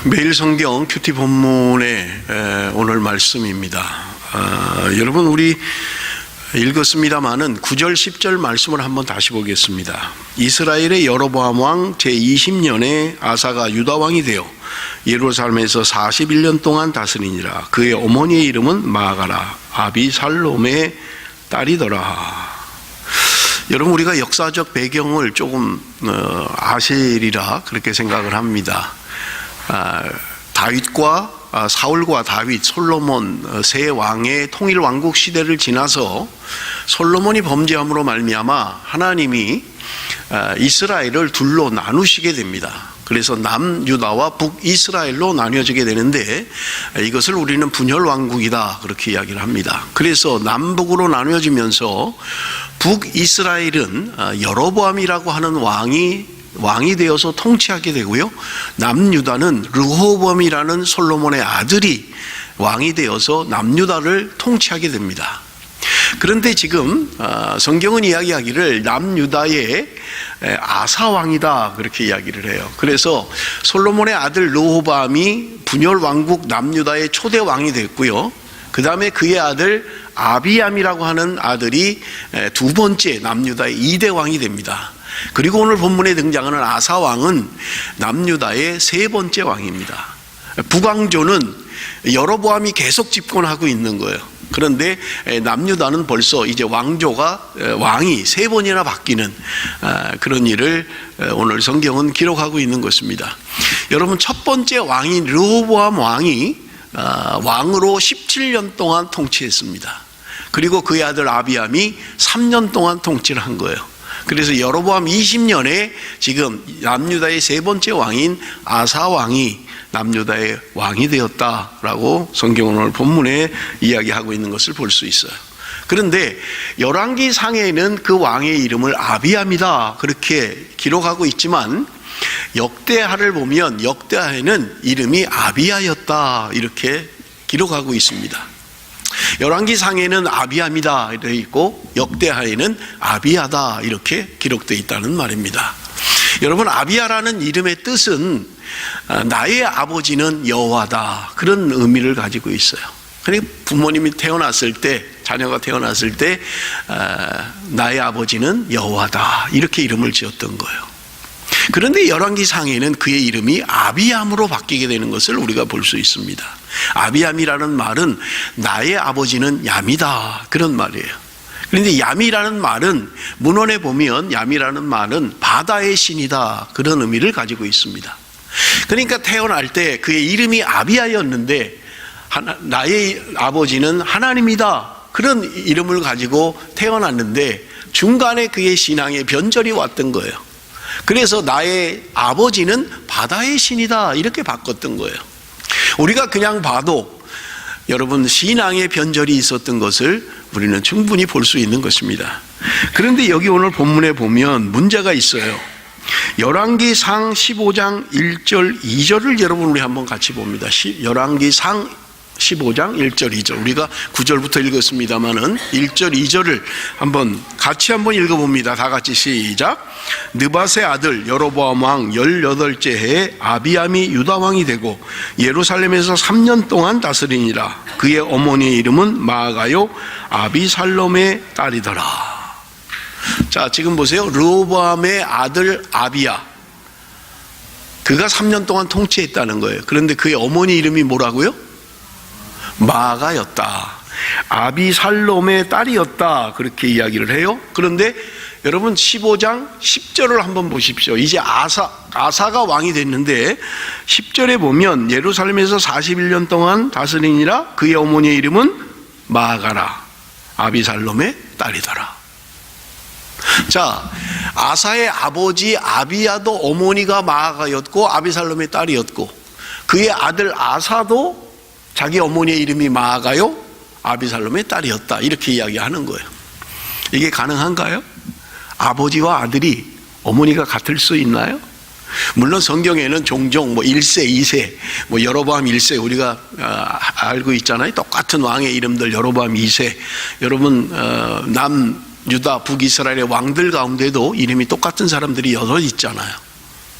매일 성경 큐티 본문의 오늘 말씀입니다. 여러분 우리 읽었습니다마는 9절 10절 말씀을 한번 다시 보겠습니다. 이스라엘의 여로보암 왕 제20년에 아사가 유다 왕이 되어 예루살렘에서 41년 동안 다스리니라. 그의 어머니의 이름은 마아가라 아비살롬의 딸이더라. 여러분 우리가 역사적 배경을 조금 아시리라 그렇게 생각을 합니다. 다윗과 사울과 다윗, 솔로몬 세 왕의 통일 왕국 시대를 지나서 솔로몬이 범죄함으로 말미암아 하나님이 이스라엘을 둘로 나누시게 됩니다. 그래서 남유다와 북이스라엘로 나뉘어지게 되는데 이것을 우리는 분열왕국이다 그렇게 이야기를 합니다. 그래서 남북으로 나뉘어지면서 북이스라엘은 여로보암이라고 하는 왕이 되어서 통치하게 되고요, 남유다는 르호보암이라는 솔로몬의 아들이 왕이 되어서 남유다를 통치하게 됩니다. 그런데 지금 성경은 이야기하기를 남유다의 아사 왕이다 그렇게 이야기를 해요. 그래서 솔로몬의 아들 르호보암이 분열 왕국 남유다의 초대 왕이 됐고요, 그 다음에 그의 아들 아비암이라고 하는 아들이 두 번째 남유다의 2대 왕이 됩니다. 그리고 오늘 본문에 등장하는 아사 왕은 남유다의 세 번째 왕입니다. 북왕조는 여로보암이 계속 집권하고 있는 거예요. 그런데 남유다는 벌써 이제 왕이 세 번이나 바뀌는 그런 일을 오늘 성경은 기록하고 있는 것입니다. 여러분 첫 번째 왕인 르호보암 왕이 왕으로 17년 동안 통치했습니다. 그리고 그의 아들 아비암이 3년 동안 통치를 한 거예요. 그래서 여로보암 20년에 지금 남유다의 세 번째 왕인 아사 왕이 남유다의 왕이 되었다라고 성경은 오늘 본문에 이야기하고 있는 것을 볼 수 있어요. 그런데 열왕기 상에는 그 왕의 이름을 아비암이다 그렇게 기록하고 있지만 역대하를 보면 역대하에는 이름이 아비야였다 이렇게 기록하고 있습니다. 열왕기 상에는 아비암이다 되어 있고 역대하에는 아비야다 이렇게 기록되어 있다는 말입니다. 여러분 아비야라는 이름의 뜻은 나의 아버지는 여호와다 그런 의미를 가지고 있어요. 그러니까 부모님이 태어났을 때, 자녀가 태어났을 때 나의 아버지는 여호와다 이렇게 이름을 지었던 거예요. 그런데 열왕기 상에는 그의 이름이 아비암으로 바뀌게 되는 것을 우리가 볼 수 있습니다. 아비암이라는 말은 나의 아버지는 얌이다 그런 말이에요. 그런데 얌이라는 말은 문헌에 보면 얌이라는 말은 바다의 신이다 그런 의미를 가지고 있습니다. 그러니까 태어날 때 그의 이름이 아비야였는데 나의 아버지는 하나님이다 그런 이름을 가지고 태어났는데 중간에 그의 신앙에 변절이 왔던 거예요. 그래서 나의 아버지는 바다의 신이다 이렇게 바꿨던 거예요. 우리가 그냥 봐도 여러분 신앙의 변절이 있었던 것을 우리는 충분히 볼 수 있는 것입니다. 그런데 여기 오늘 본문에 보면 문제가 있어요. 열왕기상 15장 1절 2절을 여러분 우리 한번 같이 봅니다. 열왕기상 15장 1절 2절 우리가 9절부터 읽었습니다마는 1절 2절을 같이 한번 읽어봅니다. 다 같이 시작. 느밧의 아들 여로보암 왕 18째 해에 아비암이 유다 왕이 되고 예루살렘에서 3년 동안 다스리니라. 그의 어머니의 이름은 마아가요 아비살롬의 딸이더라. 자 지금 보세요. 르호보암의 아들 아비야, 그가 3년 동안 통치했다는 거예요. 그런데 그의 어머니 이름이 뭐라고요? 마아가였다. 아비살롬의 딸이었다 그렇게 이야기를 해요. 그런데 여러분 15장 10절을 한번 보십시오. 이제 아사가 왕이 됐는데 10절에 보면 예루살렘에서 41년 동안 다스리니라. 그의 어머니의 이름은 마아가라 아비살롬의 딸이더라. 자, 아사의 아버지 아비야도 어머니가 마아가였고 아비살롬의 딸이었고 그의 아들 아사도 자기 어머니의 이름이 마아가요 아비살롬의 딸이었다 이렇게 이야기하는 거예요. 이게 가능한가요? 아버지와 아들이 어머니가 같을 수 있나요? 물론 성경에는 종종 1세, 2세, 여로보암 1세 우리가 알고 있잖아요. 똑같은 왕의 이름들 여로보암 2세. 여러분 남유다 북이스라엘의 왕들 가운데도 이름이 똑같은 사람들이 여럿 있잖아요.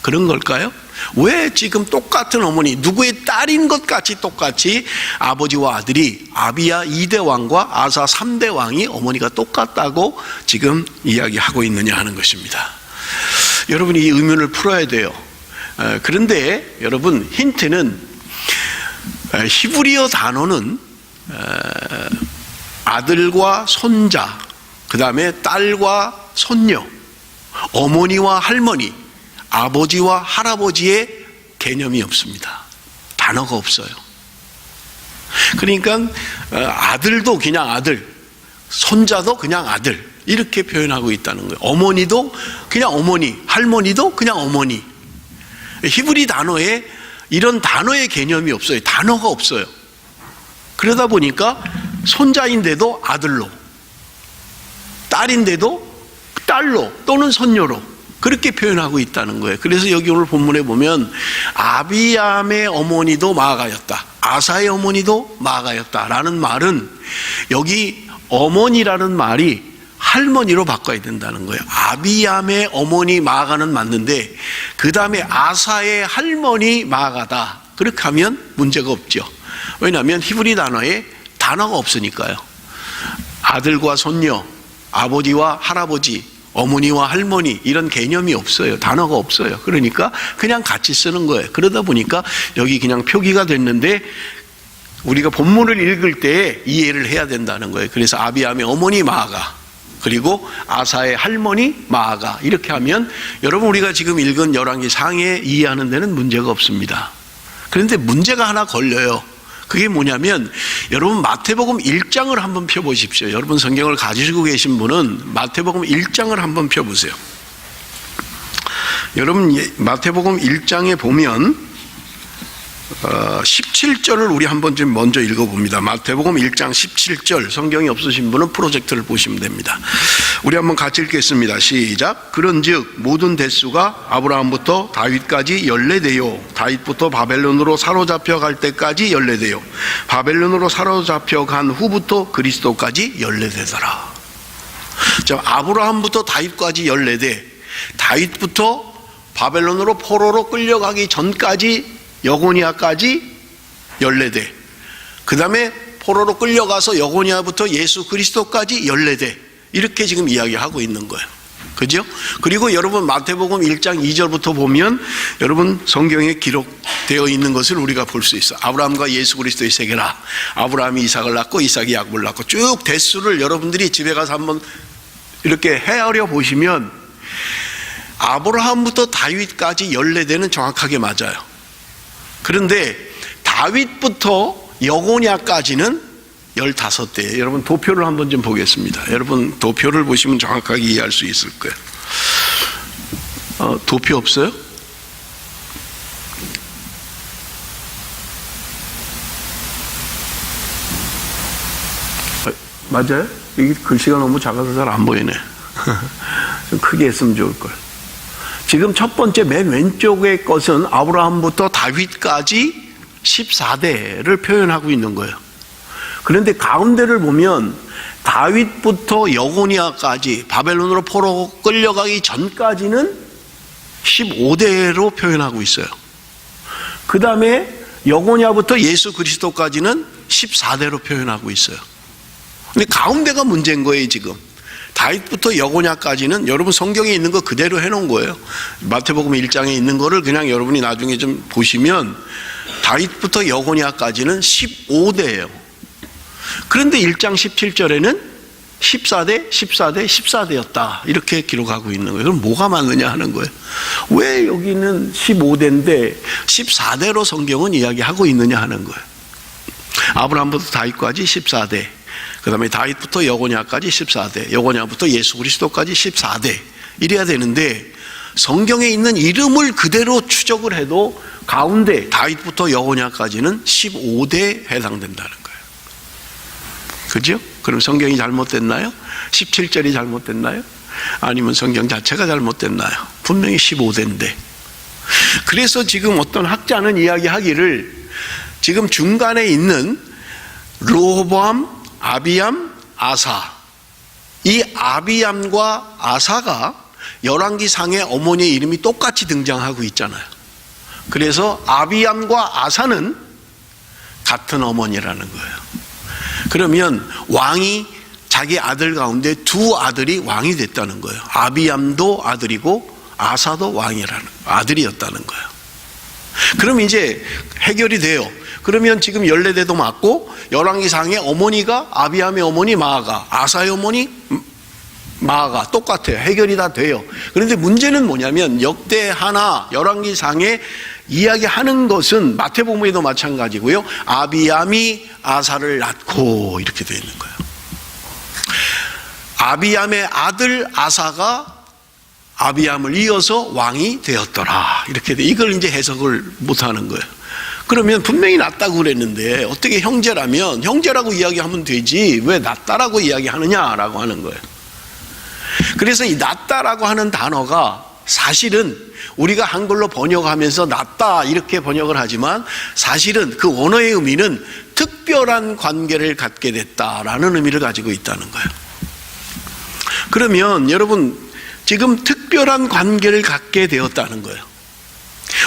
그런 걸까요? 왜 지금 똑같은 어머니, 누구의 딸인 것 같이 똑같이 아버지와 아들이 아비야 2대 왕과 아사 3대 왕이 어머니가 똑같다고 지금 이야기하고 있느냐 하는 것입니다. 여러분이 이 의문을 풀어야 돼요. 그런데 여러분, 힌트는 히브리어 단어는 아들과 손자, 그 다음에 딸과 손녀, 어머니와 할머니, 아버지와 할아버지의 개념이 없습니다. 단어가 없어요. 그러니까 아들도 그냥 아들, 손자도 그냥 아들, 이렇게 표현하고 있다는 거예요. 어머니도 그냥 어머니, 할머니도 그냥 어머니. 히브리 단어에 이런 단어의 개념이 없어요. 단어가 없어요. 그러다 보니까 손자인데도 아들로, 딸인데도 딸로 또는 손녀로 그렇게 표현하고 있다는 거예요. 그래서 여기 오늘 본문에 보면 아비암의 어머니도 마아가였다, 아사의 어머니도 마아가였다라는 말은 여기 어머니라는 말이 할머니로 바꿔야 된다는 거예요. 아비암의 어머니 마아가는 맞는데 그 다음에 아사의 할머니 마아가다, 그렇게 하면 문제가 없죠. 왜냐하면 히브리 단어에 단어가 없으니까요. 아들과 손녀, 아버지와 할아버지, 어머니와 할머니, 이런 개념이 없어요. 단어가 없어요. 그러니까 그냥 같이 쓰는 거예요. 그러다 보니까 여기 그냥 표기가 됐는데 우리가 본문을 읽을 때 이해를 해야 된다는 거예요. 그래서 아비암의 어머니 마아가, 그리고 아사의 할머니 마아가, 이렇게 하면 여러분 우리가 지금 읽은 열왕기 상해 이해하는 데는 문제가 없습니다. 그런데 문제가 하나 걸려요. 그게 뭐냐면 여러분 마태복음 1장을 한번 펴보십시오. 여러분 성경을 가지고 계신 분은 마태복음 1장을 한번 펴보세요. 여러분 마태복음 1장에 보면 17절을 우리 한번 좀 먼저 읽어봅니다. 마태복음 1장 17절, 성경이 없으신 분은 프로젝터를 보시면 됩니다. 우리 한번 같이 읽겠습니다. 시작. 그런즉 모든 대수가 아브라함부터 다윗까지 14대요 다윗부터 바벨론으로 사로잡혀 갈 때까지 14대요 바벨론으로 사로잡혀 간 후부터 그리스도까지 14대더라. 자, 아브라함부터 다윗까지 14대, 다윗부터 바벨론으로 포로로 끌려가기 전까지 여고니아까지 14대, 그 다음에 포로로 끌려가서 여고니아부터 예수 그리스도까지 14대, 이렇게 지금 이야기하고 있는 거예요. 그죠? 그리고 여러분 마태복음 1장 2절부터 보면 여러분 성경에 기록되어 있는 것을 우리가 볼 수 있어요. 아브라함과 예수 그리스도의 세계라. 아브라함이 이삭을 낳고 이삭이 야곱을 낳고, 쭉 대수를 여러분들이 집에 가서 한번 이렇게 헤아려 보시면 아브라함부터 다윗까지 14대는 정확하게 맞아요. 그런데 다윗부터 여고냐까지는 15대. 여러분 도표를 한번 좀 보겠습니다. 여러분 도표를 보시면 정확하게 이해할 수 있을 거예요. 도표 없어요? 맞아요? 이게 글씨가 너무 작아서 잘 안 보이네. 좀 크게 했으면 좋을 걸. 지금 첫 번째 맨 왼쪽의 것은 아브라함부터 다윗까지 14대를 표현하고 있는 거예요. 그런데 가운데를 보면 다윗부터 여고니아까지 바벨론으로 포로 끌려가기 전까지는 15대로 표현하고 있어요. 그 다음에 여고니아부터 예수 그리스도까지는 14대로 표현하고 있어요. 근데 가운데가 문제인 거예요 지금. 다윗부터 여고냐까지는 여러분 성경에 있는 거 그대로 해놓은 거예요. 마태복음 1장에 있는 거를 그냥 여러분이 나중에 좀 보시면 다윗부터 여고냐까지는 15대예요. 그런데 1장 17절에는 14대, 14대, 14대였다 이렇게 기록하고 있는 거예요. 그럼 뭐가 맞느냐 하는 거예요. 왜 여기는 15대인데 14대로 성경은 이야기하고 있느냐 하는 거예요. 아브라함부터 다윗까지 14대, 그 다음에 다윗부터 여고냐까지 14대, 여고냐부터 예수 그리스도까지 14대, 이래야 되는데 성경에 있는 이름을 그대로 추적을 해도 가운데 다윗부터 여고냐까지는 15대에 해당된다는 거예요. 그죠? 그럼 성경이 잘못됐나요? 17절이 잘못됐나요? 아니면 성경 자체가 잘못됐나요? 분명히 15대인데. 그래서 지금 어떤 학자는 이야기하기를 지금 중간에 있는 르호보암, 아비암, 아사, 이 아비암과 아사가 열왕기상의 어머니의 이름이 똑같이 등장하고 있잖아요. 그래서 아비암과 아사는 같은 어머니라는 거예요. 그러면 왕이 자기 아들 가운데 두 아들이 왕이 됐다는 거예요. 아비암도 아들이고 아사도 왕이라는 아들이었다는 거예요. 그럼 이제 해결이 돼요. 그러면 지금 14대도 맞고 열왕기상의 어머니가 아비암의 어머니 마아가, 아사의 어머니 마아가 똑같아요. 해결이 다 돼요. 그런데 문제는 뭐냐면 역대 하나 열왕기상에 이야기하는 것은 마태복음에도 마찬가지고요. 아비암이 아사를 낳고 이렇게 되어 있는 거예요. 아비암의 아들 아사가 아비암을 이어서 왕이 되었더라. 이렇게 돼. 이걸 이제 해석을 못하는 거예요. 그러면 분명히 낫다고 그랬는데 어떻게 형제라면 형제라고 이야기하면 되지 왜 낫다라고 이야기하느냐라고 하는 거예요. 그래서 이 낫다라고 하는 단어가 사실은 우리가 한글로 번역하면서 낫다 이렇게 번역을 하지만 사실은 그 원어의 의미는 특별한 관계를 갖게 됐다라는 의미를 가지고 있다는 거예요. 그러면 여러분 지금 특별한 관계를 갖게 되었다는 거예요.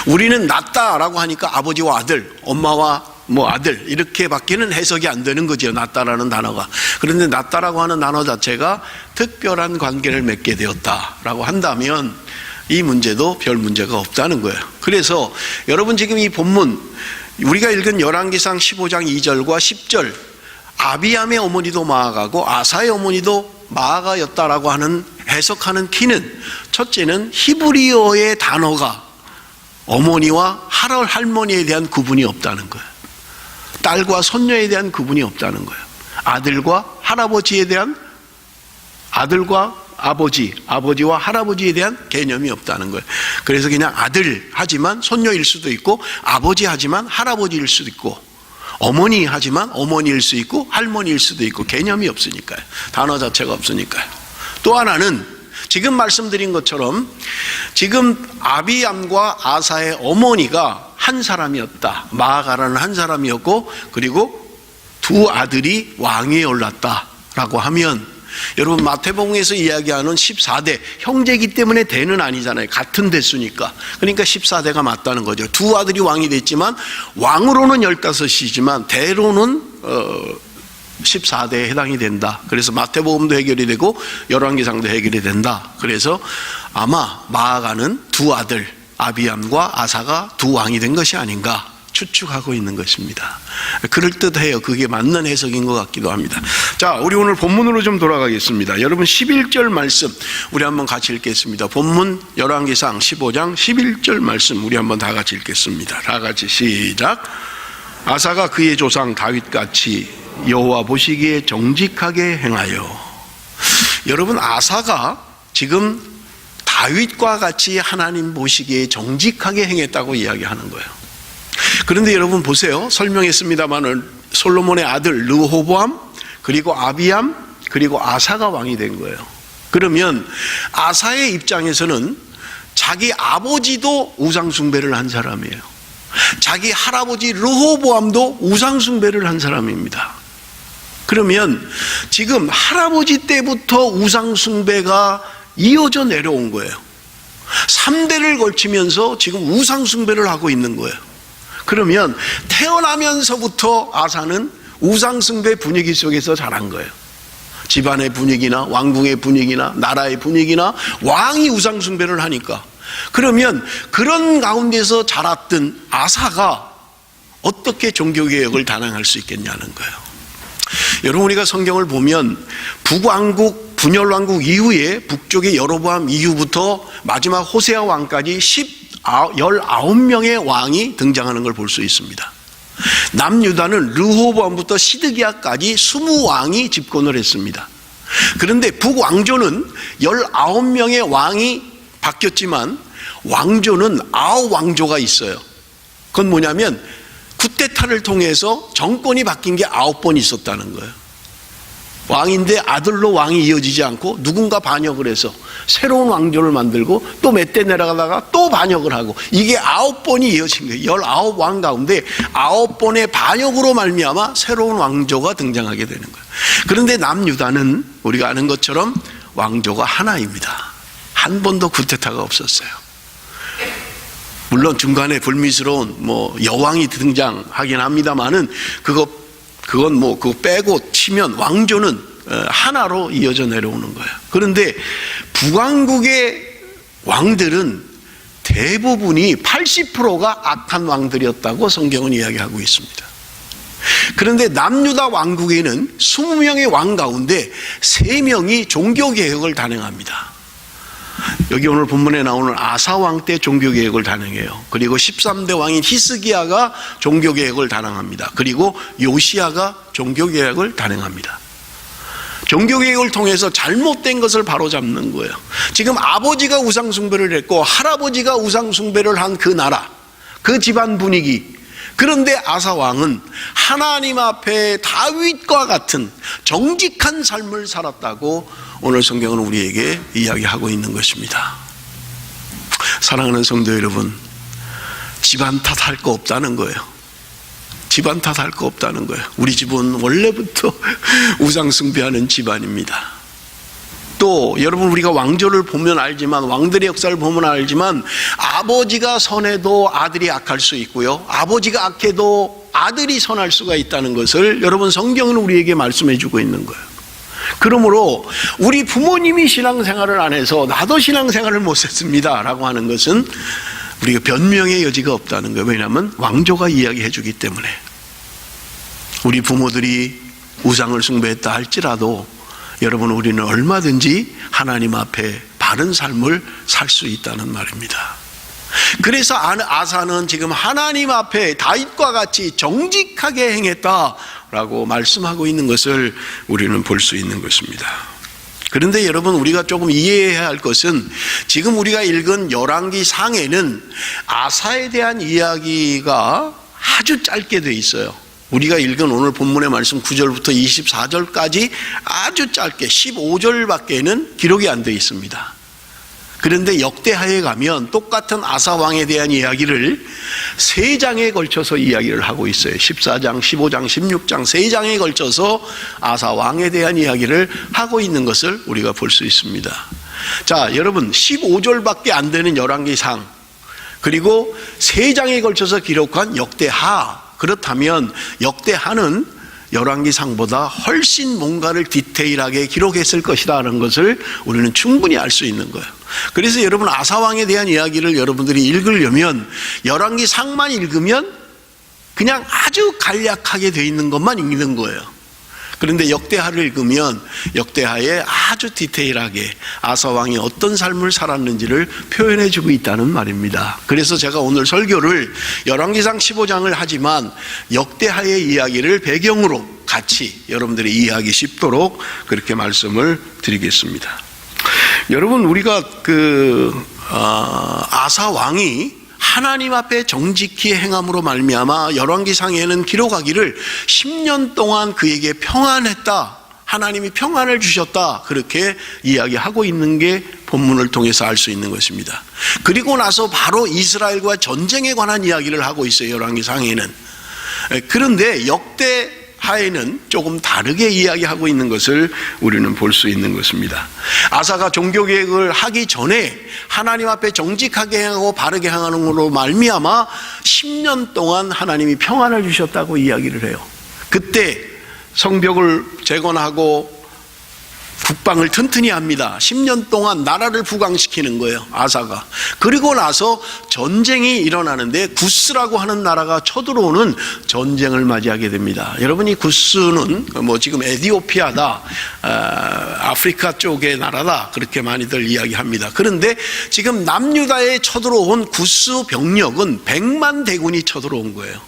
우리는 낫다라고 하니까 아버지와 아들, 엄마와 아들 이렇게밖에는 해석이 안 되는 거죠. 낫다라는 단어가. 그런데 낫다라고 하는 단어 자체가 특별한 관계를 맺게 되었다라고 한다면 이 문제도 별 문제가 없다는 거예요. 그래서 여러분 지금 이 본문 우리가 읽은 열왕기상 15장 2절과 10절 아비암의 어머니도 마아가고 아사의 어머니도 마아가였다라고 하는 해석하는 키는 첫째는 히브리어의 단어가 어머니와 할머니에 대한 구분이 없다는 거예요. 딸과 손녀에 대한 구분이 없다는 거예요. 아들과 할아버지에 대한 아들과 아버지, 아버지와 할아버지에 대한 개념이 없다는 거예요. 그래서 그냥 아들 하지만 손녀일 수도 있고 아버지 하지만 할아버지일 수도 있고 어머니 하지만 어머니일 수 있고 할머니일 수도 있고 개념이 없으니까요. 단어 자체가 없으니까요. 또 하나는 지금 말씀드린 것처럼 지금 아비암과 아사의 어머니가 한 사람이었다. 마아가라는 한 사람이었고 그리고 두 아들이 왕위에 올랐다라고 하면 여러분 마태복음에서 이야기하는 14대 형제이기 때문에 대는 아니잖아요. 같은 대수니까. 그러니까 14대가 맞다는 거죠. 두 아들이 왕이 됐지만 왕으로는 15이지만 대로는 14대에 해당이 된다. 그래서 마태복음도 해결이 되고 열왕기상도 해결이 된다. 그래서 아마 마아가는 두 아들 아비암과 아사가 두 왕이 된 것이 아닌가 추측하고 있는 것입니다. 그럴듯해요. 그게 맞는 해석인 것 같기도 합니다. 자, 우리 오늘 본문으로 좀 돌아가겠습니다. 여러분 11절 말씀 우리 한번 같이 읽겠습니다. 본문 열왕기상 15장 11절 말씀 우리 한번 다 같이 읽겠습니다. 다 같이 시작. 아사가 그의 조상 다윗같이 여호와 보시기에 정직하게 행하여. 여러분 아사가 지금 다윗과 같이 하나님 보시기에 정직하게 행했다고 이야기하는 거예요. 그런데 여러분 보세요. 설명했습니다만 솔로몬의 아들 르호보암 그리고 아비암 그리고 아사가 왕이 된 거예요. 그러면 아사의 입장에서는 자기 아버지도 우상숭배를 한 사람이에요. 자기 할아버지 르호보암도 우상숭배를 한 사람입니다. 그러면 지금 할아버지 때부터 우상숭배가 이어져 내려온 거예요. 3대를 걸치면서 지금 우상숭배를 하고 있는 거예요. 그러면 태어나면서부터 아사는 우상숭배 분위기 속에서 자란 거예요. 집안의 분위기나 왕궁의 분위기나 나라의 분위기나 왕이 우상숭배를 하니까. 그러면 그런 가운데서 자랐던 아사가 어떻게 종교개혁을 단행할 수 있겠냐는 거예요. 여러분 우리가 성경을 보면 북왕국 분열왕국 이후에 북쪽의 여로보암 이후부터 마지막 호세아 왕까지 19명의 왕이 등장하는 걸 볼 수 있습니다. 남유다는 르호보암부터 시드기야까지 20왕이 집권을 했습니다. 그런데 북왕조는 19명의 왕이 바뀌었지만 왕조는 9왕조가 있어요. 그건 뭐냐면 쿠데타를 통해서 정권이 바뀐 게 9번 있었다는 거예요. 왕인데 아들로 왕이 이어지지 않고 누군가 반역을 해서 새로운 왕조를 만들고 또 몇 대 내려가다가 또 반역을 하고 이게 9번이 이어진 거예요. 19왕 가운데 9번의 반역으로 말미암아 새로운 왕조가 등장하게 되는 거예요. 그런데 남유다는 우리가 아는 것처럼 왕조가 하나입니다. 한 번도 쿠데타가 없었어요. 물론 중간에 불미스러운 여왕이 등장하긴 합니다만은 그건 그거 빼고 치면 왕조는 하나로 이어져 내려오는 거예요. 그런데 북왕국의 왕들은 대부분이 80%가 악한 왕들이었다고 성경은 이야기하고 있습니다. 그런데 남유다 왕국에는 20명의 왕 가운데 3명이 종교개혁을 단행합니다. 여기 오늘 본문에 나오는 아사왕 때 종교개혁을 단행해요. 그리고 13대 왕인 히스기야가 종교개혁을 단행합니다. 그리고 요시야가 종교개혁을 단행합니다. 종교개혁을 통해서 잘못된 것을 바로잡는 거예요. 지금 아버지가 우상숭배를 했고 할아버지가 우상숭배를 한 그 나라, 그 집안 분위기, 그런데 아사왕은 하나님 앞에 다윗과 같은 정직한 삶을 살았다고 오늘 성경은 우리에게 이야기하고 있는 것입니다. 사랑하는 성도 여러분, 집안 탓할 거 없다는 거예요. 집안 탓할 거 없다는 거예요. 우리 집은 원래부터 우상숭배하는 집안입니다. 또 여러분, 우리가 왕조를 보면 알지만, 왕들의 역사를 보면 알지만, 아버지가 선해도 아들이 악할 수 있고요, 아버지가 악해도 아들이 선할 수가 있다는 것을 여러분 성경은 우리에게 말씀해 주고 있는 거예요. 그러므로 우리 부모님이 신앙생활을 안 해서 나도 신앙생활을 못 했습니다 라고 하는 것은 우리가 변명의 여지가 없다는 거예요. 왜냐하면 왕조가 이야기해 주기 때문에. 우리 부모들이 우상을 숭배했다 할지라도 여러분, 우리는 얼마든지 하나님 앞에 바른 삶을 살 수 있다는 말입니다. 그래서 아사는 지금 하나님 앞에 다윗과 같이 정직하게 행했다라고 말씀하고 있는 것을 우리는 볼 수 있는 것입니다. 그런데 여러분, 우리가 조금 이해해야 할 것은 지금 우리가 읽은 열왕기 상에는 아사에 대한 이야기가 아주 짧게 돼 있어요. 우리가 읽은 오늘 본문의 말씀 9절부터 24절까지 아주 짧게 15절밖에는 기록이 안 되어 있습니다. 그런데 역대하에 가면 똑같은 아사왕에 대한 이야기를 3장에 걸쳐서 이야기를 하고 있어요. 14장, 15장, 16장 3장에 걸쳐서 아사왕에 대한 이야기를 하고 있는 것을 우리가 볼 수 있습니다. 자, 여러분, 15절밖에 안 되는 열왕기상, 그리고 3장에 걸쳐서 기록한 역대하, 그렇다면 역대하는 열왕기상보다 훨씬 뭔가를 디테일하게 기록했을 것이라는 것을 우리는 충분히 알 수 있는 거예요. 그래서 여러분, 아사왕에 대한 이야기를 여러분들이 읽으려면 열왕기상만 읽으면 그냥 아주 간략하게 되어 있는 것만 읽는 거예요. 그런데 역대하를 읽으면 역대하에 아주 디테일하게 아사왕이 어떤 삶을 살았는지를 표현해 주고 있다는 말입니다. 그래서 제가 오늘 설교를 열왕기상 15장을 하지만 역대하의 이야기를 배경으로 같이 여러분들이 이해하기 쉽도록 그렇게 말씀을 드리겠습니다. 여러분, 우리가 아사왕이 하나님 앞에 정직히 행함으로 말미암아 열왕기상에는 기록하기를 10년 동안 그에게 평안했다, 하나님이 평안을 주셨다, 그렇게 이야기하고 있는 게 본문을 통해서 알 수 있는 것입니다. 그리고 나서 바로 이스라엘과 전쟁에 관한 이야기를 하고 있어요, 열왕기상에는. 그런데 역대하에는 조금 다르게 이야기하고 있는 것을 우리는 볼 수 있는 것입니다. 아사가 종교개혁을 하기 전에 하나님 앞에 정직하게 행하고 바르게 행하는 것으로 말미암아 10년 동안 하나님이 평안을 주셨다고 이야기를 해요. 그때 성벽을 재건하고 국방을 튼튼히 합니다. 10년 동안 나라를 부강시키는 거예요, 아사가. 그리고 나서 전쟁이 일어나는데 구스라고 하는 나라가 쳐들어오는 전쟁을 맞이하게 됩니다. 여러분, 이 구스는 지금 에티오피아다, 아프리카 쪽의 나라다, 그렇게 많이들 이야기합니다. 그런데 지금 남유다에 쳐들어온 구스 병력은 100만 대군이 쳐들어온 거예요.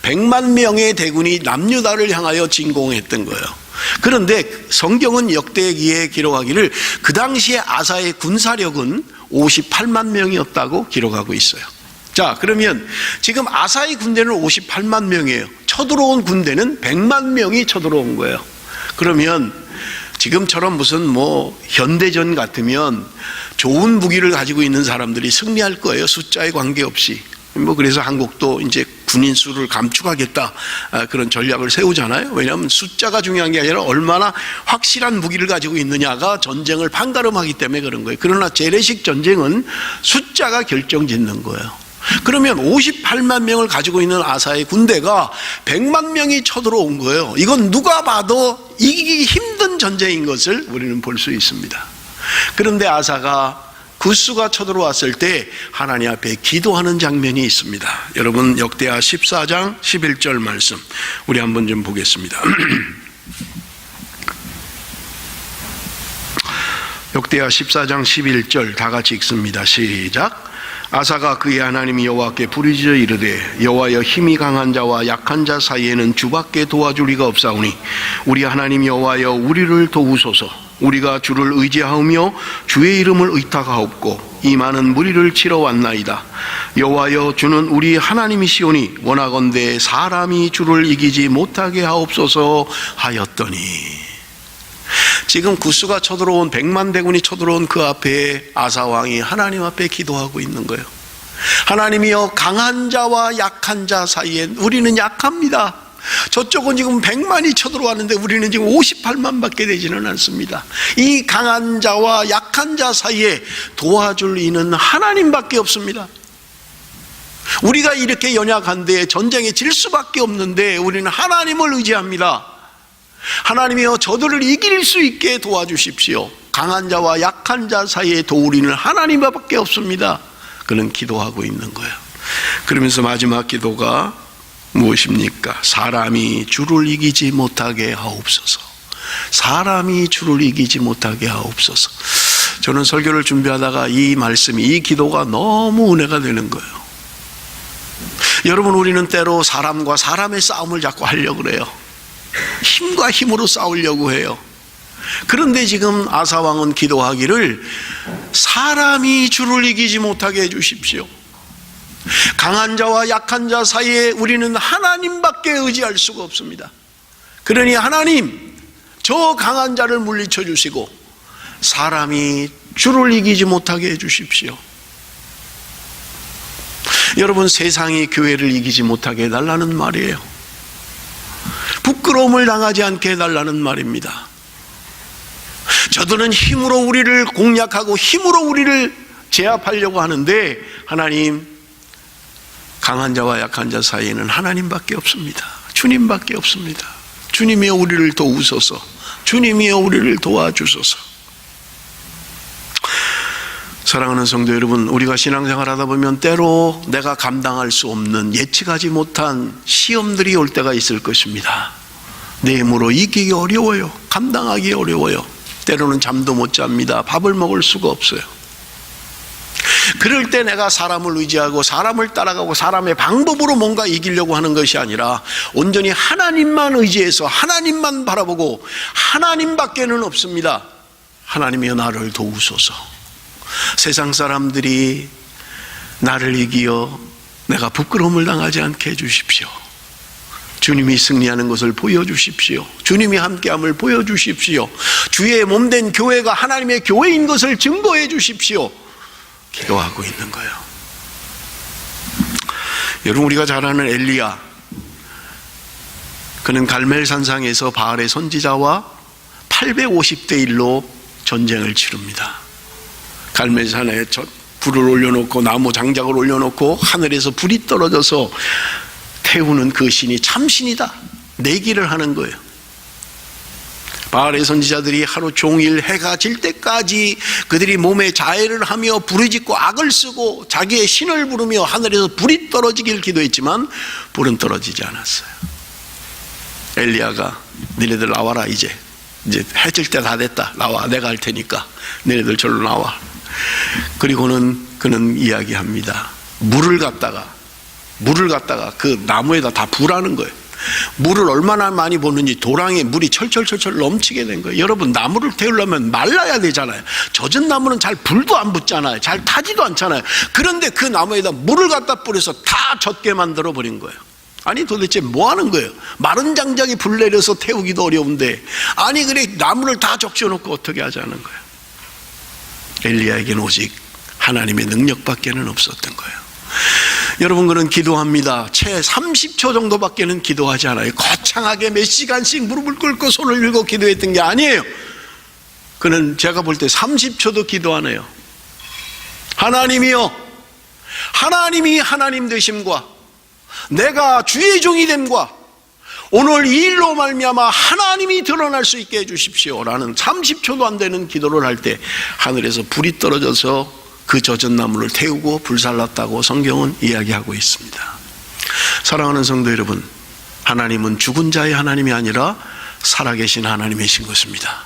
100만 명의 대군이 남유다를 향하여 진공했던 거예요. 그런데 성경은 역대기에 기록하기를 그 당시에 아사의 군사력은 58만 명이었다고 기록하고 있어요. 자, 그러면 지금 아사의 군대는 58만 명이에요. 쳐들어온 군대는 100만 명이 쳐들어온 거예요. 그러면 지금처럼 무슨 현대전 같으면 좋은 무기를 가지고 있는 사람들이 승리할 거예요, 숫자에 관계없이. 그래서 한국도 이제 군인 수를 감축하겠다, 그런 전략을 세우잖아요. 왜냐하면 숫자가 중요한 게 아니라 얼마나 확실한 무기를 가지고 있느냐가 전쟁을 판가름하기 때문에 그런 거예요. 그러나 재래식 전쟁은 숫자가 결정짓는 거예요. 그러면 58만 명을 가지고 있는 아사의 군대가 100만 명이 쳐들어온 거예요. 이건 누가 봐도 이기기 힘든 전쟁인 것을 우리는 볼 수 있습니다. 그런데 아사가 구스가 쳐들어왔을 때 하나님 앞에 기도하는 장면이 있습니다. 여러분, 역대하 14장 11절 말씀 우리 한번 좀 보겠습니다. 역대하 14장 11절 다 같이 읽습니다. 시작. 아사가 그의 하나님 여호와께 부르짖어 이르되 여호와여, 힘이 강한 자와 약한 자 사이에는 주밖에 도와줄 리가 없사오니 우리 하나님 여호와여, 우리를 도우소서. 우리가 주를 의지하며 주의 이름을 의탁하옵고 이 많은 무리를 치러 왔나이다. 여호와여, 주는 우리 하나님이시오니 원하건대 사람이 주를 이기지 못하게 하옵소서 하였더니. 지금 구스가 쳐들어온 100만 대군이 쳐들어온 그 앞에 아사 왕이 하나님 앞에 기도하고 있는 거예요. 하나님이여, 강한 자와 약한 자 사이에 우리는 약합니다. 저쪽은 지금 100만이 쳐들어왔는데 우리는 지금 58만 밖에 되지는 않습니다. 이 강한 자와 약한 자 사이에 도와줄 이는 하나님밖에 없습니다. 우리가 이렇게 연약한데 전쟁에 질 수밖에 없는데 우리는 하나님을 의지합니다. 하나님이여, 저들을 이길 수 있게 도와주십시오. 강한 자와 약한 자 사이에 도우리는 하나님밖에 없습니다. 그는 기도하고 있는 거예요. 그러면서 마지막 기도가 무엇입니까? 사람이 주를 이기지 못하게 하옵소서. 사람이 주를 이기지 못하게 하옵소서. 저는 설교를 준비하다가 이 말씀이, 이 기도가 너무 은혜가 되는 거예요. 여러분, 우리는 때로 사람과 사람의 싸움을 자꾸 하려고 그래요. 힘과 힘으로 싸우려고 해요. 그런데 지금 아사왕은 기도하기를 사람이 주를 이기지 못하게 해주십시오. 강한 자와 약한 자 사이에 우리는 하나님밖에 의지할 수가 없습니다. 그러니 하나님, 저 강한 자를 물리쳐 주시고 사람이 주를 이기지 못하게 해주십시오. 여러분, 세상이 교회를 이기지 못하게 해달라는 말이에요. 부끄러움을 당하지 않게 해달라는 말입니다. 저들은 힘으로 우리를 공략하고 힘으로 우리를 제압하려고 하는데 하나님, 강한 자와 약한 자 사이에는 하나님밖에 없습니다. 주님밖에 없습니다. 주님이여, 우리를 도우소서. 주님이여, 우리를 도와주소서. 사랑하는 성도 여러분, 우리가 신앙생활 하다 보면 때로 내가 감당할 수 없는, 예측하지 못한 시험들이 올 때가 있을 것입니다. 내 힘으로 이기기 어려워요. 감당하기 어려워요. 때로는 잠도 못 잡니다. 밥을 먹을 수가 없어요. 그럴 때 내가 사람을 의지하고 사람을 따라가고 사람의 방법으로 뭔가 이기려고 하는 것이 아니라 온전히 하나님만 의지해서 하나님만 바라보고, 하나님밖에는 없습니다. 하나님이여, 나를 도우소서. 세상 사람들이 나를 이기어 내가 부끄러움을 당하지 않게 해주십시오. 주님이 승리하는 것을 보여주십시오. 주님이 함께함을 보여주십시오. 주의 몸된 교회가 하나님의 교회인 것을 증거해 주십시오. 기도하고 있는 거예요. 여러분, 우리가 잘 아는 엘리야, 그는 갈멜산상에서 바알의 선지자와 850대 1로 전쟁을 치릅니다. 갈멜산에 불을 올려놓고 나무 장작을 올려놓고 하늘에서 불이 떨어져서 태우는 그 신이 참신이다, 내기를 하는 거예요. 바알의 선지자들이 하루 종일 해가 질 때까지 그들이 몸에 자해를 하며 부르짖고 악을 쓰고 자기의 신을 부르며 하늘에서 불이 떨어지길 기도했지만 불은 떨어지지 않았어요. 엘리야가 너네들 나와라, 이제 해 질 때 다 됐다, 나와, 내가 할 테니까 너네들 절로 나와. 그리고는 그는 이야기합니다. 물을 갖다가 그 나무에다 다 부라는 거예요. 물을 얼마나 많이 붓는지 도랑에 물이 철철철철 넘치게 된 거예요. 여러분, 나무를 태우려면 말라야 되잖아요. 젖은 나무는 잘 불도 안 붙잖아요. 잘 타지도 않잖아요. 그런데 그 나무에다 물을 갖다 뿌려서 다 젖게 만들어 버린 거예요. 아니, 도대체 뭐 하는 거예요? 마른 장작이 불 내려서 태우기도 어려운데, 아니 그래 나무를 다 적셔놓고 어떻게 하자는 거예요? 엘리야에게는 오직 하나님의 능력밖에는 없었던 거예요. 여러분, 그는 기도합니다. 채 30초 정도밖에는 기도하지 않아요. 거창하게 몇 시간씩 무릎을 꿇고 손을 들고 기도했던 게 아니에요. 그는 제가 볼 때 30초도 기도 안 해요. 하나님이여, 하나님이 하나님 되심과 내가 주의 종이 됨과 오늘 이 일로 말미암아 하나님이 드러날 수 있게 해주십시오 라는 30초도 안 되는 기도를 할 때 하늘에서 불이 떨어져서 그 젖은 나무를 태우고 불살랐다고 성경은 이야기하고 있습니다. 사랑하는 성도 여러분, 하나님은 죽은 자의 하나님이 아니라 살아계신 하나님이신 것입니다.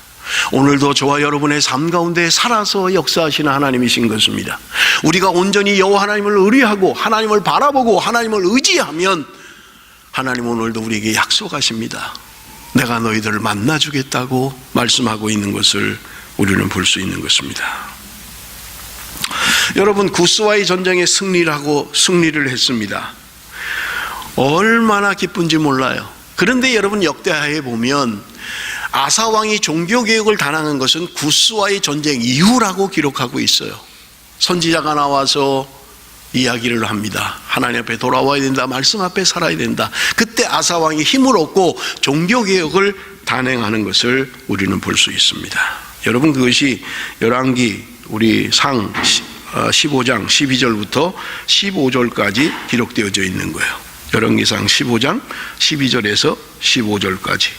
오늘도 저와 여러분의 삶 가운데 살아서 역사하시는 하나님이신 것입니다. 우리가 온전히 여호와 하나님을 의뢰하고 하나님을 바라보고 하나님을 의지하면 하나님은 오늘도 우리에게 약속하십니다. 내가 너희들을 만나주겠다고 말씀하고 있는 것을 우리는 볼 수 있는 것입니다. 여러분, 구스와의 전쟁에 승리를 했습니다. 얼마나 기쁜지 몰라요. 그런데 여러분, 역대하에 보면 아사 왕이 종교개혁을 단행한 것은 구스와의 전쟁 이후라고 기록하고 있어요. 선지자가 나와서 이야기를 합니다. 하나님 앞에 돌아와야 된다, 말씀 앞에 살아야 된다. 그때 아사 왕이 힘을 얻고 종교개혁을 단행하는 것을 우리는 볼 수 있습니다. 여러분, 그것이 열왕기 우리 상 15장 12절부터 15절까지 기록되어져 있는 거예요. 열왕기상 15장 12절에서 15절까지.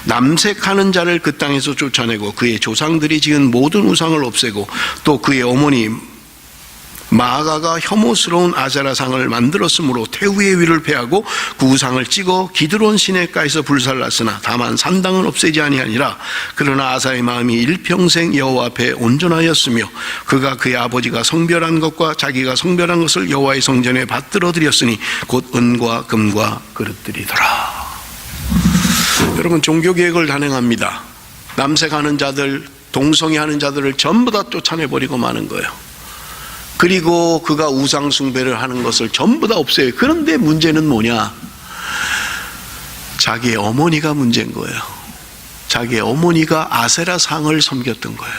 남색하는 자를 그 땅에서 쫓아내고 그의 조상들이 지은 모든 우상을 없애고 또 그의 어머니 마아가가 혐오스러운 아세라상을 만들었으므로 태우의 위를 패하고 그 우상을 찍어 기드론 시내가에서 불살랐으나 다만 산당은 없애지 아니하니라. 그러나 아사의 마음이 일평생 여호와 앞에 온전하였으며 그가 그의 아버지가 성별한 것과 자기가 성별한 것을 여호와의 성전에 받들어 드렸으니 곧 은과 금과 그릇들이더라. 여러분, 종교개혁을 단행합니다. 남색하는 자들, 동성애하는 자들을 전부 다 쫓아내버리고 마는 거예요. 그리고 그가 우상 숭배를 하는 것을 전부 다 없애요. 그런데 문제는 뭐냐? 자기의 어머니가 문제인 거예요. 자기의 어머니가 아세라 상을 섬겼던 거예요.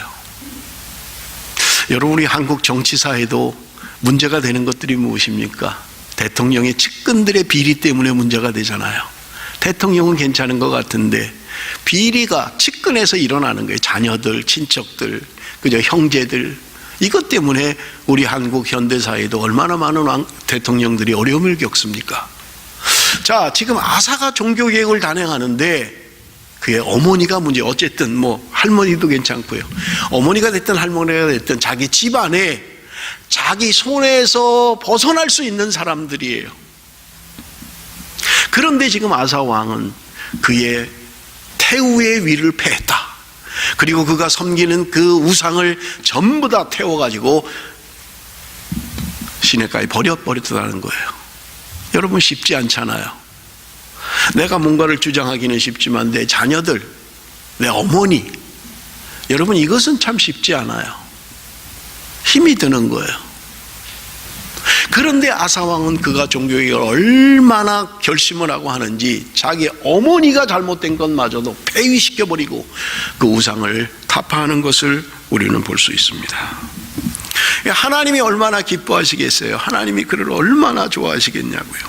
여러분, 우리 한국 정치사에도 문제가 되는 것들이 무엇입니까? 대통령의 측근들의 비리 때문에 문제가 되잖아요. 대통령은 괜찮은 것 같은데 비리가 측근에서 일어나는 거예요. 자녀들, 친척들, 그저 형제들. 이것 때문에 우리 한국 현대사회도 얼마나 많은 대통령들이 어려움을 겪습니까? 자, 지금 아사가 종교개혁을 단행하는데 그의 어머니가 문제. 어쨌든 할머니도 괜찮고요. 어머니가 됐든 할머니가 됐든 자기 집안에 자기 손에서 벗어날 수 있는 사람들이에요. 그런데 지금 아사 왕은 그의 태우의 위를 패했다. 그리고 그가 섬기는 그 우상을 전부 다 태워가지고 시내가에 버렸다는 거예요. 여러분, 쉽지 않잖아요. 내가 뭔가를 주장하기는 쉽지만 내 자녀들, 내 어머니, 여러분, 이것은 참 쉽지 않아요. 힘이 드는 거예요. 그런데 아사왕은 그가 종교개혁을 얼마나 결심을 하고 하는지 자기 어머니가 잘못된 것마저도 폐위시켜버리고 그 우상을 타파하는 것을 우리는 볼 수 있습니다. 하나님이 얼마나 기뻐하시겠어요? 하나님이 그를 얼마나 좋아하시겠냐고요.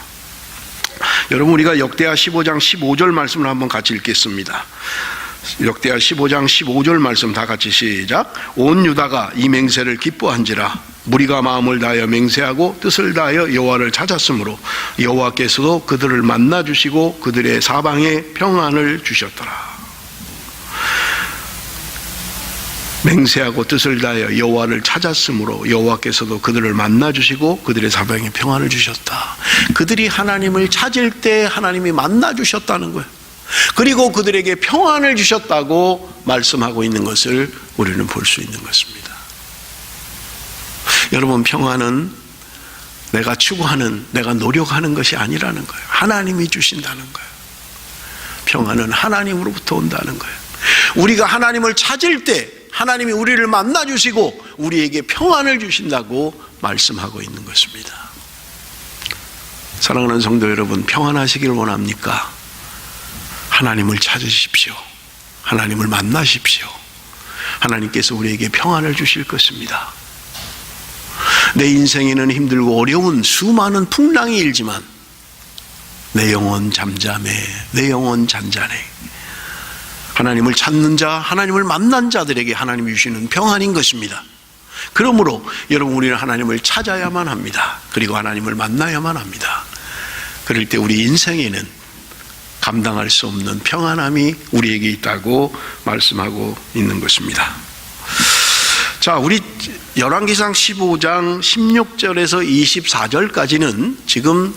여러분, 우리가 역대하 15장 15절 말씀을 한번 같이 읽겠습니다. 역대하 15장 15절 말씀 다 같이 시작. 온 유다가 이 맹세를 기뻐한지라. 무리가 마음을 다하여 맹세하고 뜻을 다하여 여호와를 찾았으므로 여호와께서도 그들을 만나 주시고 그들의 사방에 평안을 주셨더라. 맹세하고 뜻을 다하여 여호와를 찾았으므로 여호와께서도 그들을 만나 주시고 그들의 사방에 평안을 주셨다. 그들이 하나님을 찾을 때 하나님이 만나 주셨다는 거예요. 그리고 그들에게 평안을 주셨다고 말씀하고 있는 것을 우리는 볼 수 있는 것입니다. 여러분, 평안은 내가 추구하는, 내가 노력하는 것이 아니라는 거예요. 하나님이 주신다는 거예요. 평안은 하나님으로부터 온다는 거예요. 우리가 하나님을 찾을 때 하나님이 우리를 만나 주시고 우리에게 평안을 주신다고 말씀하고 있는 것입니다. 사랑하는 성도 여러분, 평안하시길 원합니까? 하나님을 찾으십시오. 하나님을 만나십시오. 하나님께서 우리에게 평안을 주실 것입니다. 내 인생에는 힘들고 어려운 수많은 풍랑이 일지만 내 영혼 잠잠해, 내 영혼 잔잔해. 하나님을 찾는 자, 하나님을 만난 자들에게 하나님이 주시는 평안인 것입니다. 그러므로 여러분, 우리는 하나님을 찾아야만 합니다. 그리고 하나님을 만나야만 합니다. 그럴 때 우리 인생에는 감당할 수 없는 평안함이 우리에게 있다고 말씀하고 있는 것입니다. 자, 우리 열왕기상 15장 16절에서 24절까지는 지금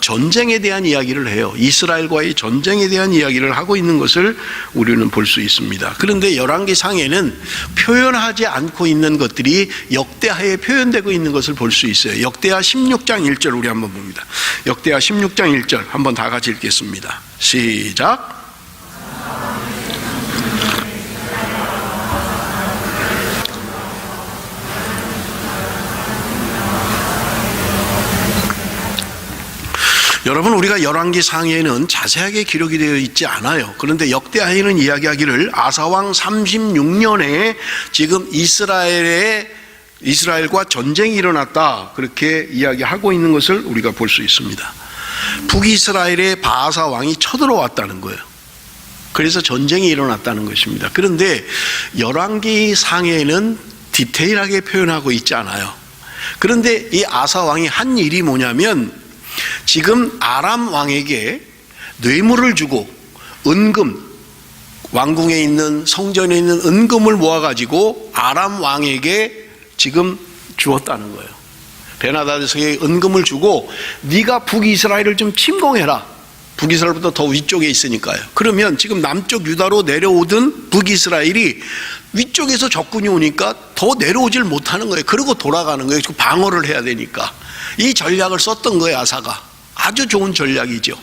전쟁에 대한 이야기를 해요. 이스라엘과의 전쟁에 대한 이야기를 하고 있는 것을 우리는 볼 수 있습니다. 그런데 열왕기상에는 표현하지 않고 있는 것들이 역대하에 표현되고 있는 것을 볼 수 있어요. 역대하 16장 1절 우리 한번 봅니다. 역대하 16장 1절 한번 다 같이 읽겠습니다. 시작. 여러분, 우리가 열왕기상에는 자세하게 기록이 되어 있지 않아요. 그런데 역대하에는 이야기하기를 아사왕 36년에 지금 이스라엘과 전쟁이 일어났다, 그렇게 이야기하고 있는 것을 우리가 볼 수 있습니다. 북이스라엘의 바아사 왕이 쳐들어왔다는 거예요. 그래서 전쟁이 일어났다는 것입니다. 그런데 열왕기상에는 디테일하게 표현하고 있지 않아요. 그런데 이 아사 왕이 한 일이 뭐냐면, 지금 아람 왕에게 뇌물을 주고 은금, 왕궁에 있는, 성전에 있는 은금을 모아가지고 아람 왕에게 지금 주었다는 거예요. 베나다드에게 은금을 주고 네가 북이스라엘을 좀 침공해라. 북이스라엘보다 더 위쪽에 있으니까요. 그러면 지금 남쪽 유다로 내려오던 북이스라엘이 위쪽에서 적군이 오니까 더 내려오질 못하는 거예요. 그러고 돌아가는 거예요. 방어를 해야 되니까. 이 전략을 썼던 거예요, 아사가. 아주 좋은 전략이죠.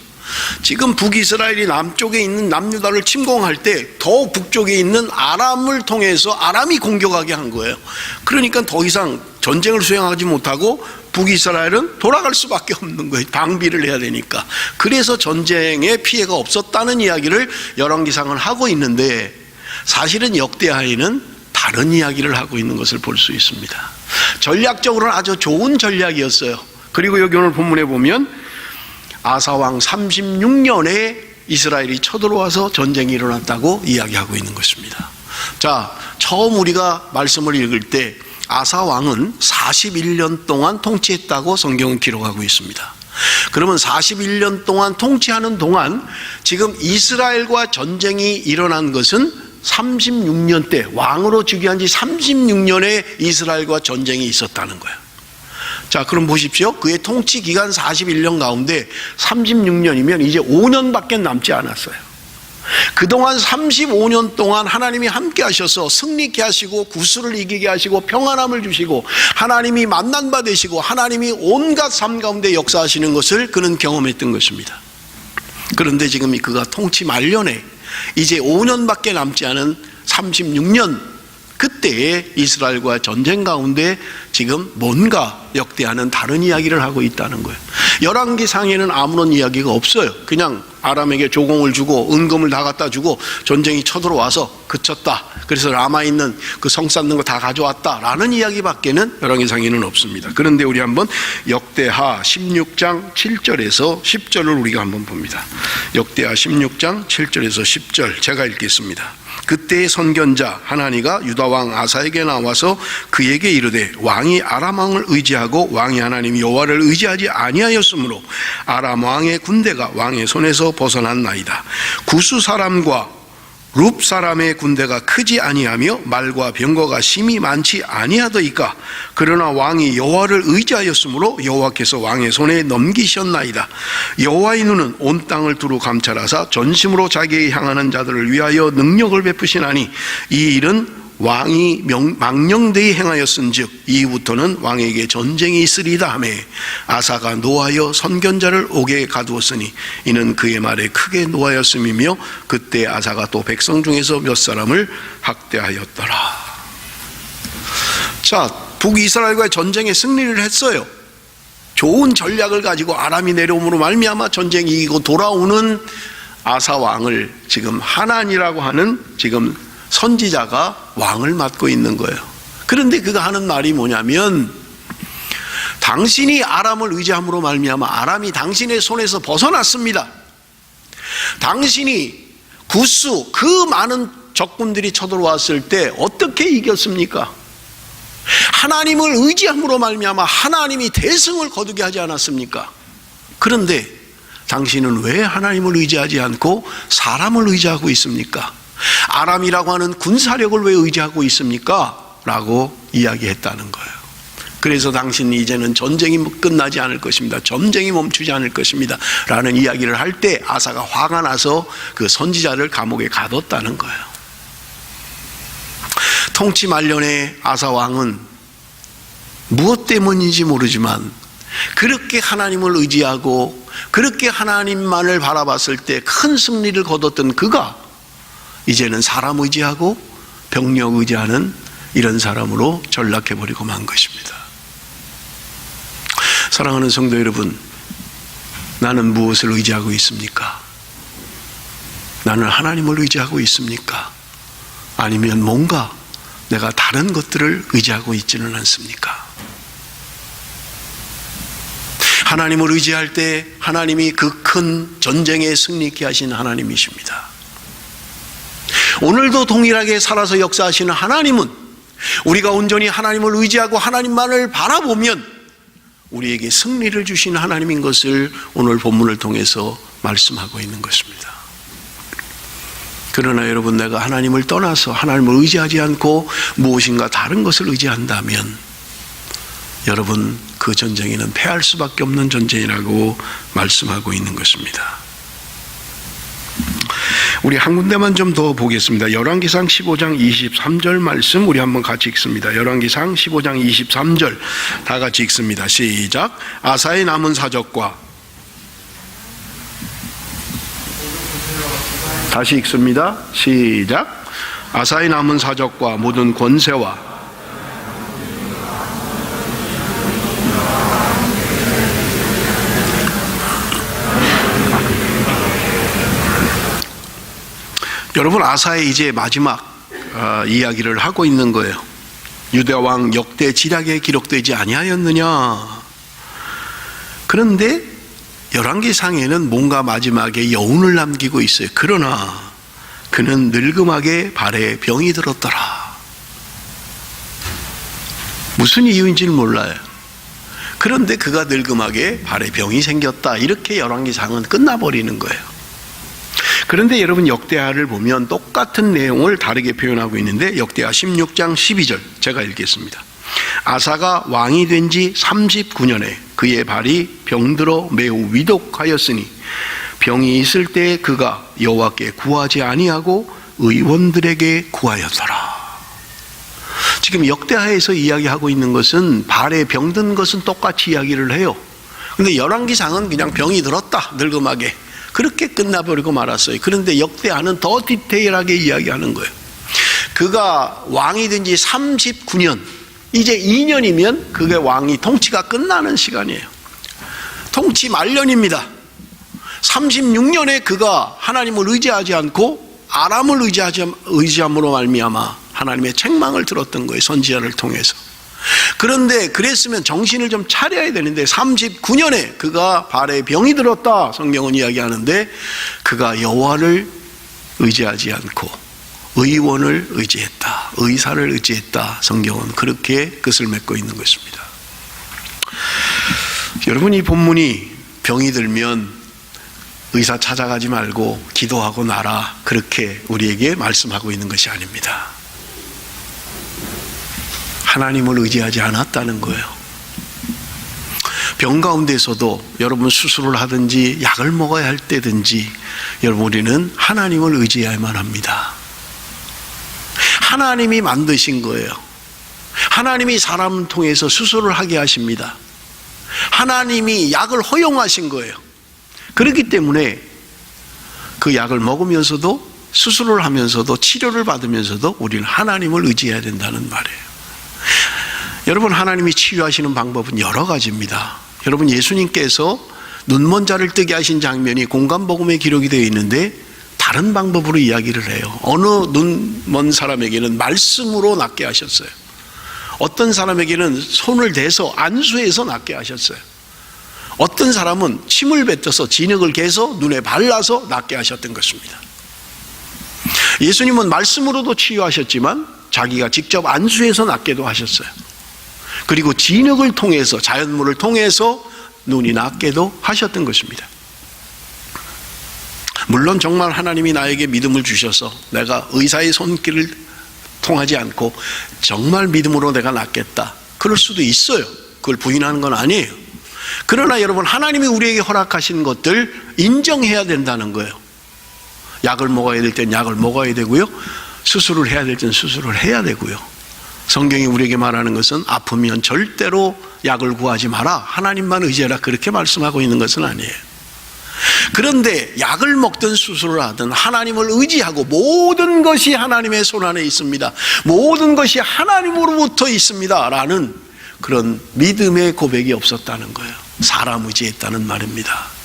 지금 북이스라엘이 남쪽에 있는 남유다를 침공할 때 더 북쪽에 있는 아람을 통해서 아람이 공격하게 한 거예요. 그러니까 더 이상 전쟁을 수행하지 못하고 북이스라엘은 돌아갈 수밖에 없는 거예요. 방비를 해야 되니까. 그래서 전쟁에 피해가 없었다는 이야기를 열왕기상은 하고 있는데, 사실은 역대하에는 다른 이야기를 하고 있는 것을 볼 수 있습니다. 전략적으로는 아주 좋은 전략이었어요. 그리고 여기 오늘 본문에 보면 아사왕 36년에 이스라엘이 쳐들어와서 전쟁이 일어났다고 이야기하고 있는 것입니다. 자, 처음 우리가 말씀을 읽을 때 아사왕은 41년 동안 통치했다고 성경은 기록하고 있습니다. 그러면 41년 동안 통치하는 동안 지금 이스라엘과 전쟁이 일어난 것은 36년 때, 왕으로 즉위한 지 36년에 이스라엘과 전쟁이 있었다는 거예요. 자, 그럼 보십시오. 그의 통치 기간 41년 가운데 36년이면 이제 5년밖에 남지 않았어요. 그동안 35년 동안 하나님이 함께 하셔서 승리케 하시고 구수를 이기게 하시고 평안함을 주시고 하나님이 만난 바 되시고 하나님이 온갖 삶 가운데 역사하시는 것을 그는 경험했던 것입니다. 그런데 지금 그가 통치 말년에 이제 5년밖에 남지 않은 36년, 그때에 이스라엘과 전쟁 가운데 지금 뭔가 역대하는 다른 이야기를 하고 있다는 거예요. 열왕기상에는 아무런 이야기가 없어요. 그냥 아람에게 조공을 주고 은금을 다 갖다 주고 전쟁이 쳐들어와서 그쳤다, 그래서 라마에 있는 그 성 쌓는 거 다 가져왔다 라는 이야기밖에는 열왕기상에는 없습니다. 그런데 우리 한번 역대하 16장 7절에서 10절을 우리가 한번 봅니다. 역대하 16장 7절에서 10절 제가 읽겠습니다. 그때의 선견자 하나니가 유다왕 아사에게 나와서 그에게 이르되, 왕이 아람 왕을 의지하고 왕이 하나님 여호와를 의지하지 아니하였으므로 아람 왕의 군대가 왕의 손에서 벗어났나이다. 구스 사람과 룹 사람의 군대가 크지 아니하며 말과 병거가 심히 많지 아니하더이까. 그러나 왕이 여호와를 의지하였으므로 여호와께서 왕의 손에 넘기셨나이다. 여호와의 눈은 온 땅을 두루 감찰하사 전심으로 자기에 향하는 자들을 위하여 능력을 베푸시나니 이 일은 왕이 망령되이 행하였은즉 이후부터는 왕에게 전쟁이 있으리다 하며 아사가 노하여 선견자를 옥에 가두었으니 이는 그의 말에 크게 노하였음이며 그때 아사가 또 백성 중에서 몇 사람을 학대하였더라. 자, 북이스라엘과의 전쟁에 승리를 했어요. 좋은 전략을 가지고 아람이 내려옴으로 말미암아 전쟁이 이기고 돌아오는 아사 왕을 지금 하난이라고 하는 지금 선지자가 왕을 맡고 있는 거예요. 그런데 그가 하는 말이 뭐냐면, 당신이 아람을 의지함으로 말미암아 아람이 당신의 손에서 벗어났습니다. 당신이 구스 그 많은 적군들이 쳐들어왔을 때 어떻게 이겼습니까? 하나님을 의지함으로 말미암아 하나님이 대승을 거두게 하지 않았습니까? 그런데 당신은 왜 하나님을 의지하지 않고 사람을 의지하고 있습니까? 아람이라고 하는 군사력을 왜 의지하고 있습니까? 라고 이야기했다는 거예요. 그래서 당신은 이제는 전쟁이 끝나지 않을 것입니다. 전쟁이 멈추지 않을 것입니다. 라는 이야기를 할 때 아사가 화가 나서 그 선지자를 감옥에 가뒀다는 거예요. 통치 말년에 아사 왕은 무엇 때문인지 모르지만 그렇게 하나님을 의지하고 그렇게 하나님만을 바라봤을 때 큰 승리를 거뒀던 그가 이제는 사람 의지하고 병력 의지하는 이런 사람으로 전락해버리고 만 것입니다. 사랑하는 성도 여러분, 나는 무엇을 의지하고 있습니까? 나는 하나님을 의지하고 있습니까? 아니면 뭔가 내가 다른 것들을 의지하고 있지는 않습니까? 하나님을 의지할 때 하나님이 그 큰 전쟁에 승리케 하신 하나님이십니다. 오늘도 동일하게 살아서 역사하시는 하나님은 우리가 온전히 하나님을 의지하고 하나님만을 바라보면 우리에게 승리를 주시는 하나님인 것을 오늘 본문을 통해서 말씀하고 있는 것입니다. 그러나 여러분, 내가 하나님을 떠나서 하나님을 의지하지 않고 무엇인가 다른 것을 의지한다면 여러분, 그 전쟁에는 패할 수밖에 없는 전쟁이라고 말씀하고 있는 것입니다. 우리 한 군데만 좀 더 보겠습니다. 열왕기상 15장 23절 말씀 우리 한번 같이 읽습니다. 열왕기상 15장 23절 다 같이 읽습니다. 시작. 아사의 남은 사적과, 다시 읽습니다. 시작. 아사의 남은 사적과 모든 권세와 여러분, 아사의 이제 마지막 이야기를 하고 있는 거예요. 유다 왕 역대 지략에 기록되지 아니하였느냐. 그런데 열왕기상에는 뭔가 마지막에 여운을 남기고 있어요. 그러나 그는 늙음하게 발에 병이 들었더라. 무슨 이유인지는 몰라요. 그런데 그가 늙음하게 발에 병이 생겼다. 이렇게 열왕기상은 끝나버리는 거예요. 그런데 여러분, 역대하를 보면 똑같은 내용을 다르게 표현하고 있는데 역대하 16장 12절 제가 읽겠습니다. 아사가 왕이 된 지 39년에 그의 발이 병들어 매우 위독하였으니 병이 있을 때 그가 여호와께 구하지 아니하고 의원들에게 구하였더라. 지금 역대하에서 이야기하고 있는 것은 발에 병든 것은 똑같이 이야기를 해요. 그런데 열왕기상은 그냥 병이 들었다, 늙음하게, 그렇게 끝나버리고 말았어요. 그런데 역대하는 더 디테일하게 이야기하는 거예요. 그가 왕이 된 지 39년, 이제 2년이면 그게 왕이 통치가 끝나는 시간이에요. 통치 말년입니다. 36년에 그가 하나님을 의지하지 않고 아람을 의지함으로 말미암아 하나님의 책망을 들었던 거예요. 선지자를 통해서. 그런데 그랬으면 정신을 좀 차려야 되는데 39년에 그가 발에 병이 들었다, 성경은 이야기하는데 그가 여호와를 의지하지 않고 의원을 의지했다, 의사를 의지했다, 성경은 그렇게 끝을 맺고 있는 것입니다. 여러분, 이 본문이 병이 들면 의사 찾아가지 말고 기도하고 나라, 그렇게 우리에게 말씀하고 있는 것이 아닙니다. 하나님을 의지하지 않았다는 거예요. 병 가운데서도 여러분, 수술을 하든지 약을 먹어야 할 때든지 여러분, 우리는 하나님을 의지해야만 합니다. 하나님이 만드신 거예요. 하나님이 사람을 통해서 수술을 하게 하십니다. 하나님이 약을 허용하신 거예요. 그렇기 때문에 그 약을 먹으면서도 수술을 하면서도 치료를 받으면서도 우리는 하나님을 의지해야 된다는 말이에요. 여러분, 하나님이 치유하시는 방법은 여러 가지입니다. 여러분, 예수님께서 눈먼 자를 뜨게 하신 장면이 공간복음에 기록이 되어 있는데 다른 방법으로 이야기를 해요. 어느 눈먼 사람에게는 말씀으로 낫게 하셨어요. 어떤 사람에게는 손을 대서 안수해서 낫게 하셨어요. 어떤 사람은 침을 뱉어서 진흙을 개서 눈에 발라서 낫게 하셨던 것입니다. 예수님은 말씀으로도 치유하셨지만 자기가 직접 안수해서 낫게도 하셨어요. 그리고 진흙을 통해서, 자연물을 통해서 눈이 낫게도 하셨던 것입니다. 물론 정말 하나님이 나에게 믿음을 주셔서 내가 의사의 손길을 통하지 않고 정말 믿음으로 내가 낫겠다, 그럴 수도 있어요. 그걸 부인하는 건 아니에요. 그러나 여러분, 하나님이 우리에게 허락하신 것들 인정해야 된다는 거예요. 약을 먹어야 될 땐 약을 먹어야 되고요, 수술을 해야 될 땐 수술을 해야 되고요. 성경이 우리에게 말하는 것은 아프면 절대로 약을 구하지 마라, 하나님만 의지해라, 그렇게 말씀하고 있는 것은 아니에요. 그런데 약을 먹든 수술을 하든 하나님을 의지하고 모든 것이 하나님의 손안에 있습니다, 모든 것이 하나님으로부터 있습니다 라는 그런 믿음의 고백이 없었다는 거예요. 사람 의지했다는 말입니다.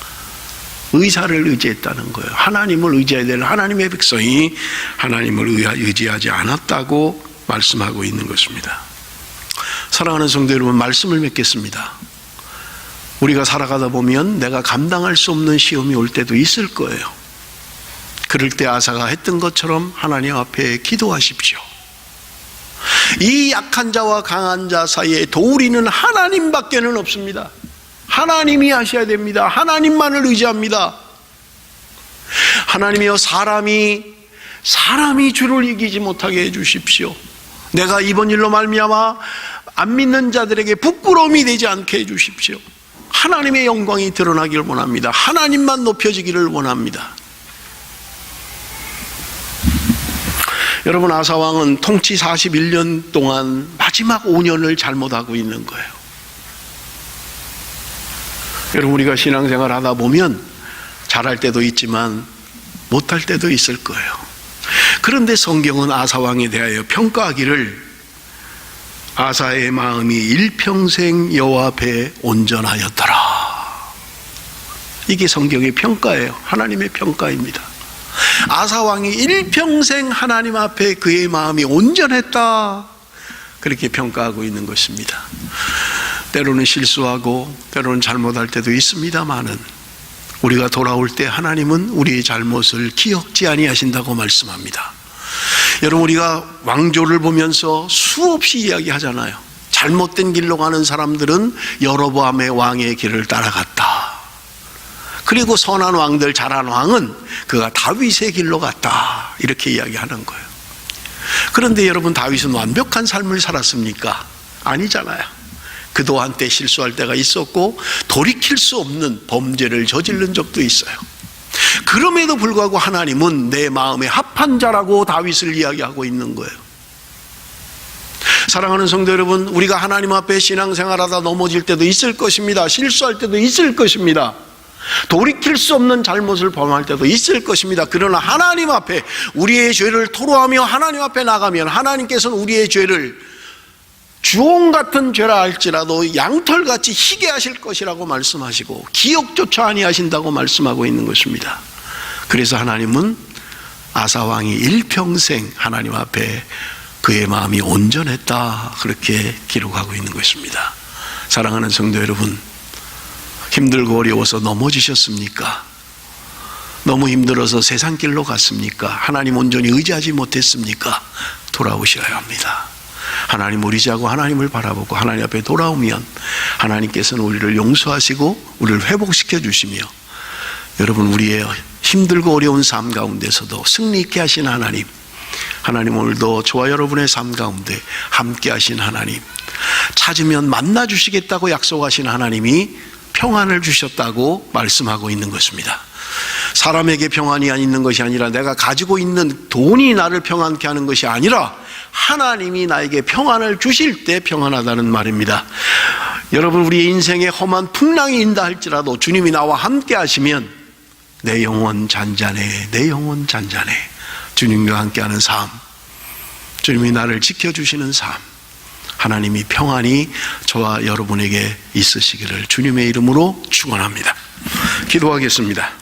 의사를 의지했다는 거예요. 하나님을 의지해야 될 하나님의 백성이 하나님을 의지하지 않았다고 말씀하고 있는 것입니다. 사랑하는 성도 여러분, 말씀을 맺겠습니다. 우리가 살아가다 보면 내가 감당할 수 없는 시험이 올 때도 있을 거예요. 그럴 때 아사가 했던 것처럼 하나님 앞에 기도하십시오. 이 약한 자와 강한 자 사이에 도우리는 하나님밖에는 없습니다. 하나님이 하셔야 됩니다. 하나님만을 의지합니다. 하나님이여, 사람이 주를 이기지 못하게 해주십시오. 내가 이번 일로 말미암아 안 믿는 자들에게 부끄러움이 되지 않게 해주십시오. 하나님의 영광이 드러나기를 원합니다. 하나님만 높여지기를 원합니다. 여러분, 아사왕은 통치 41년 동안 마지막 5년을 잘못하고 있는 거예요. 여러분, 우리가 신앙생활 하다 보면 잘할 때도 있지만 못할 때도 있을 거예요. 그런데 성경은 아사왕에 대하여 평가하기를 아사의 마음이 일평생 여호와 앞에 온전하였더라. 이게 성경의 평가예요. 하나님의 평가입니다. 아사왕이 일평생 하나님 앞에 그의 마음이 온전했다, 그렇게 평가하고 있는 것입니다. 때로는 실수하고 때로는 잘못할 때도 있습니다마는 우리가 돌아올 때 하나님은 우리의 잘못을 기억지 아니하신다고 말씀합니다. 여러분, 우리가 왕조를 보면서 수없이 이야기하잖아요. 잘못된 길로 가는 사람들은 여로보암의 왕의 길을 따라갔다. 그리고 선한 왕들, 잘한 왕은 그가 다윗의 길로 갔다, 이렇게 이야기하는 거예요. 그런데 여러분, 다윗은 완벽한 삶을 살았습니까? 아니잖아요. 그도 한때 실수할 때가 있었고 돌이킬 수 없는 범죄를 저지른 적도 있어요. 그럼에도 불구하고 하나님은 내 마음에 합한 자라고 다윗을 이야기하고 있는 거예요. 사랑하는 성도 여러분, 우리가 하나님 앞에 신앙생활하다 넘어질 때도 있을 것입니다. 실수할 때도 있을 것입니다. 돌이킬 수 없는 잘못을 범할 때도 있을 것입니다. 그러나 하나님 앞에 우리의 죄를 토로하며 하나님 앞에 나가면 하나님께서는 우리의 죄를 주홍 같은 죄라 할지라도 양털같이 희게 하실 것이라고 말씀하시고 기억조차 아니하신다고 말씀하고 있는 것입니다. 그래서 하나님은 아사왕이 일평생 하나님 앞에 그의 마음이 온전했다, 그렇게 기록하고 있는 것입니다. 사랑하는 성도 여러분, 힘들고 어려워서 넘어지셨습니까? 너무 힘들어서 세상 길로 갔습니까? 하나님 온전히 의지하지 못했습니까? 돌아오셔야 합니다. 하나님을 의지하고 하나님을 바라보고 하나님 앞에 돌아오면 하나님께서는 우리를 용서하시고 우리를 회복시켜 주시며, 여러분, 우리의 힘들고 어려운 삶 가운데서도 승리 있게 하신 하나님, 하나님 오늘도 저와 여러분의 삶 가운데 함께 하신 하나님, 찾으면 만나 주시겠다고 약속하신 하나님이 평안을 주셨다고 말씀하고 있는 것입니다. 사람에게 평안이 있는 것이 아니라 내가 가지고 있는 돈이 나를 평안케 하는 것이 아니라 하나님이 나에게 평안을 주실 때 평안하다는 말입니다. 여러분, 우리의 인생에 험한 풍랑이 인다 할지라도 주님이 나와 함께 하시면 내 영혼 잔잔해, 내 영혼 잔잔해. 주님과 함께하는 삶, 주님이 나를 지켜주시는 삶, 하나님이 평안히 저와 여러분에게 있으시기를 주님의 이름으로 축원합니다. 기도하겠습니다.